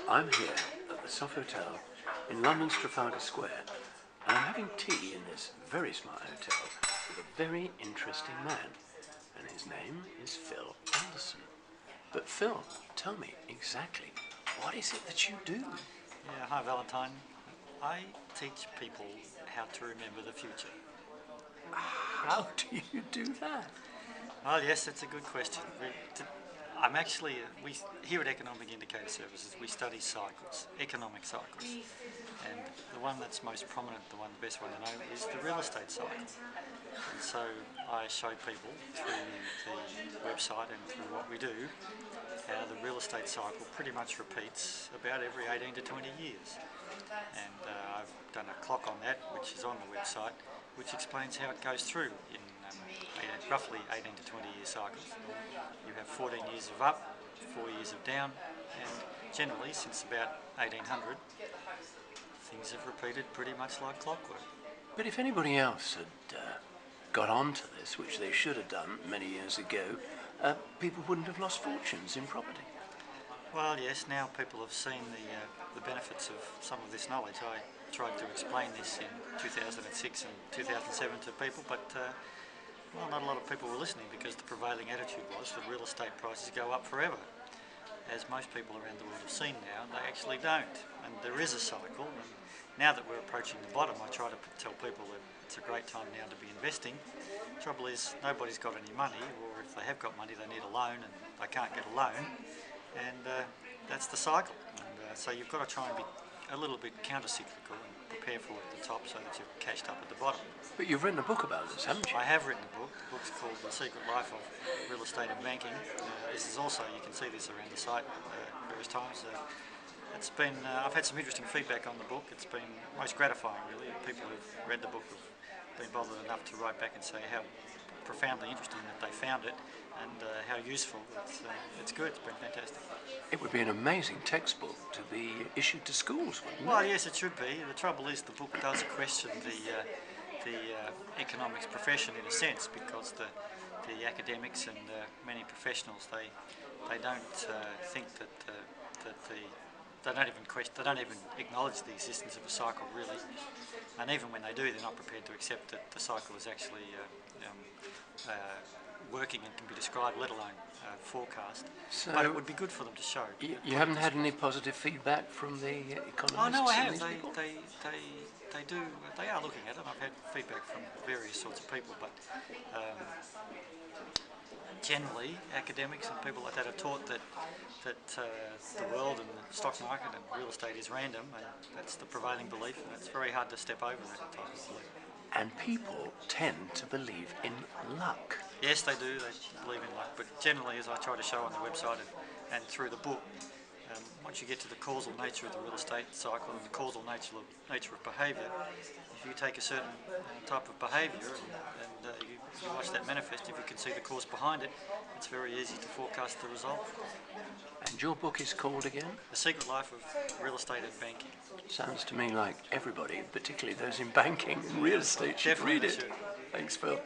I'm here at the Sofitel in London's Trafalgar Square, and I'm having tea in this very smart hotel with a very interesting man, and his name is Phil Anderson. But Phil, tell me exactly, what is it that you do? Yeah, hi Valentine. I teach people how to remember the future. How do you do that? Well, yes, that's a good question. We here at Economic Indicator Services, we study cycles, economic cycles. And the one that's most prominent, the best one to know, is the real estate cycle. And so I show people through the website and through what we do how the real estate cycle pretty much repeats about every 18 to 20 years. And I've done a clock on that, which is on the website, which explains how it goes through in roughly 18 to 20 year cycles. You have 14 years of up, 4 years of down, and generally since about 1800 things have repeated pretty much like clockwork. But if anybody else had got onto this, which they should have done many years ago, people wouldn't have lost fortunes in property. Well, yes, now people have seen the benefits of some of this knowledge. I tried to explain this in 2006 and 2007 to people, but well, not a lot of people were listening because the prevailing attitude was that real estate prices go up forever. As most people around the world have seen now, they actually don't. And there is a cycle, and now that we're approaching the bottom, I try to tell people that it's a great time now to be investing. Trouble is, nobody's got any money, or if they have got money, they need a loan, and they can't get a loan. And that's the cycle. And so you've got to try and be a little bit counter-cyclical and prepare for it at the top so that you're cashed up at the bottom. But you've written a book about this, haven't you? I have written a book. The book's called The Secret Life of Real Estate and Banking. This is also, you can see this around the site various times. It's been, I've had some interesting feedback on the book. It's been most gratifying, really. People who've read the book have been bothered enough to write back and say how profoundly interesting that they found it and how useful. It's good. It's been fantastic. It would be an amazing textbook to be issued to schools, wouldn't it? Well, yes, it should be. The trouble is the book does question the economics profession in a sense, because the academics and many professionals they don't think that they don't even acknowledge the existence of a cycle really, and even when they do, they're not prepared to accept that the cycle is actually working and can be described, let alone forecast. So but it would be good for them to show. You haven't had any positive feedback from the economists? Oh no, I have. They They do. They are looking at it. I've had feedback from various sorts of people, but generally, academics and people like that are taught that the world and the stock market and real estate is random, and that's the prevailing belief, and it's very hard to step over that type of belief. And people tend to believe in luck. Yes, they do. They believe in luck, but generally, as I try to show on the website and through the book, once you get to the causal nature of the real estate cycle and the causal nature of behaviour, if you take a certain type of behaviour and you watch that manifest, if you can see the cause behind it, it's very easy to forecast the result. And your book is called again? The Secret Life of Real Estate and Banking. Sounds to me like everybody, particularly those in banking and real estate, should read it. Should. Thanks, Phil.